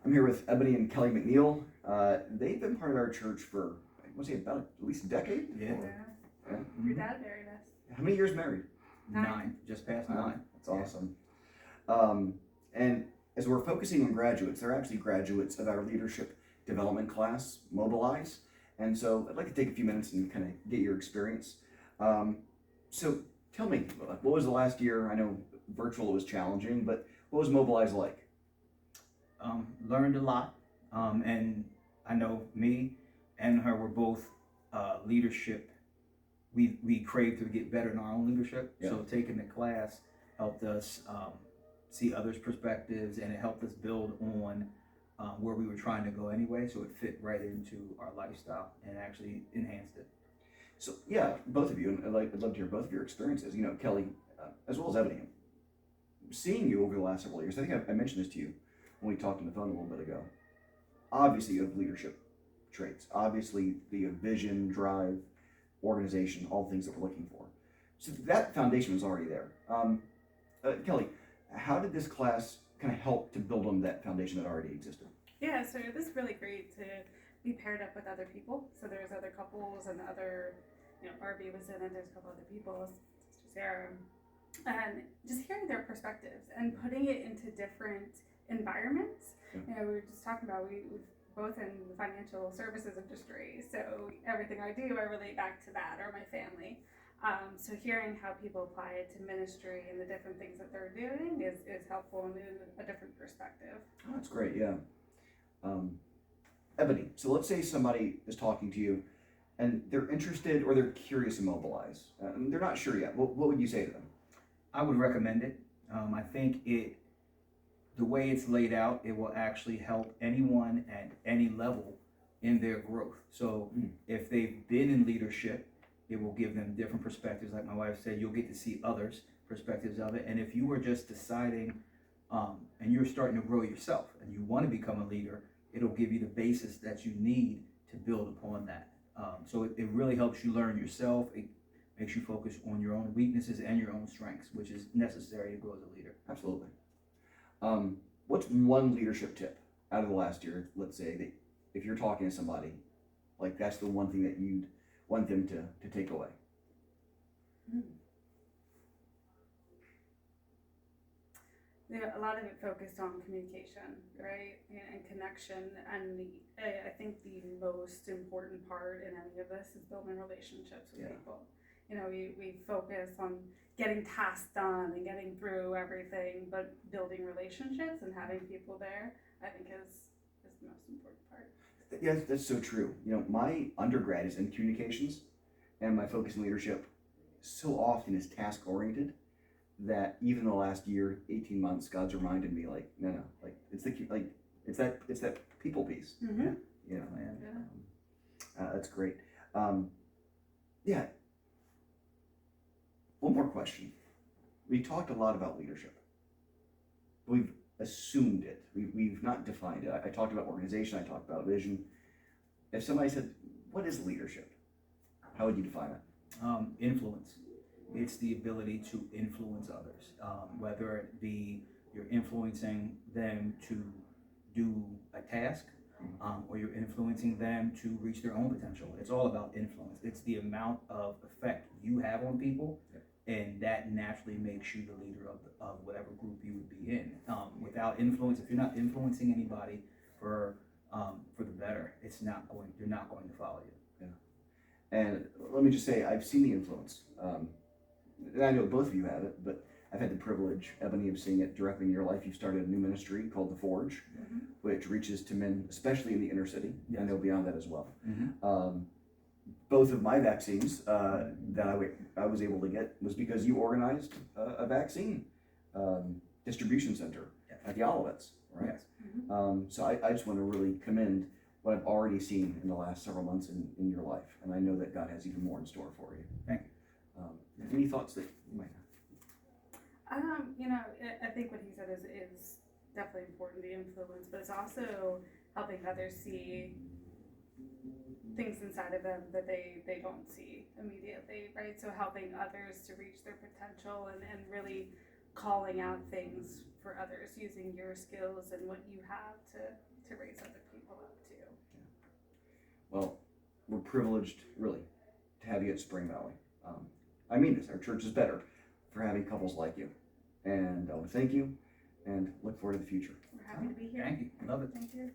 I'm here with Ebony and Kelly McNeil. They've been part of our church for, I want to say, about at least a decade. Yeah. Yeah. Your dad married us. How many years married? 9, just past 9. That's awesome. And as we're focusing on graduates, they're actually graduates of our leadership development class, Mobilize. And so I'd like to take a few minutes and kind of get your experience. So tell me, what was the last year? I know virtual was challenging, but what was Mobilize like? Learned a lot, and I know me and her were both leadership. We craved to get better in our own leadership. Yeah. So taking the class helped us see others' perspectives, and it helped us build on where we were trying to go anyway. So it fit right into our lifestyle and actually enhanced it. So yeah, both of you, and I'd love to hear both of your experiences. You know, Kelly, as well as Ebony, seeing you over the last several years, I think I mentioned this to you when we talked on the phone a little bit ago. Obviously, you have leadership traits. Obviously, the vision, drive, organization, all the things that we're looking for. So that foundation was already there. Kelly, how did this class kind of help to build on that foundation that already existed? Yeah, so it was really great to be paired up with other people. So there was other couples and other, Barbie was in it, there's a couple other people, Sister Sarah, and just hearing their perspectives and putting it into different environments. Yeah. We were just talking about, we're both in the financial services industry, so everything I do, I relate back to that, or my family. So hearing how people apply it to ministry and the different things that they're doing is helpful and a different perspective. Oh, that's great, yeah. Ebony, so let's say somebody is talking to you and they're interested or they're curious to mobilize. They're not sure yet. What would you say to them? I would recommend it. I think the way it's laid out, it will actually help anyone at any level in their growth. So if they've been in leadership, it will give them different perspectives. Like my wife said, you'll get to see others' perspectives of it. And if you were just deciding and you're starting to grow yourself and you want to become a leader, it'll give you the basis that you need to build upon that. So it really helps you learn yourself. It makes you focus on your own weaknesses and your own strengths, which is necessary to grow as a leader. Absolutely. What's one leadership tip out of the last year, let's say, that if you're talking to somebody, like that's the one thing that you'd want them to take away? A lot of it focused on communication, right, and connection, and I think the most important part in any of this is building relationships with people. We focus on getting tasks done and getting through everything, but building relationships and having people there, I think is the most important part. Yeah, that's so true. My undergrad is in communications, and my focus in leadership so often is task oriented that even the last year, 18 months, God's reminded me, no, it's that people piece. Mm-hmm. That's great. Yeah. One more question. We talked a lot about leadership. We've assumed it. We've not defined it. I talked about organization. I talked about vision. If somebody said, "What is leadership?" How would you define it? Influence. It's the ability to influence others, whether it be you're influencing them to do a task, or you're influencing them to reach their own potential. It's all about influence. It's the amount of effect you have on people, and that naturally makes you the leader of whatever group you would be in. Without influence, if you're not influencing anybody for the better, they're not going to follow you. Yeah. And let me just say, I've seen the influence. And I know both of you have it, but I've had the privilege, Ebony, of seeing it directly in your life. You've started a new ministry called The Forge, which reaches to men, especially in the inner city. Yes. I know beyond that as well. Both of my vaccines that I was able to get was because you organized a vaccine distribution center at the Olivets, right? Yes. So I just want to really commend what I've already seen in the last several months in your life, and I know that God has even more in store for you. Thank you. Any thoughts that you might have? I think what he said is definitely important, the influence, but it's also helping others see things inside of them that they don't see immediately, right? So helping others to reach their potential and really calling out things for others, using your skills and what you have to raise other people up too. Well, we're privileged, really, to have you at Spring Valley. I mean this, our church is better for having couples like you. And I want to thank you and look forward to the future. We're happy to be here. Thank you, love it. Thank you.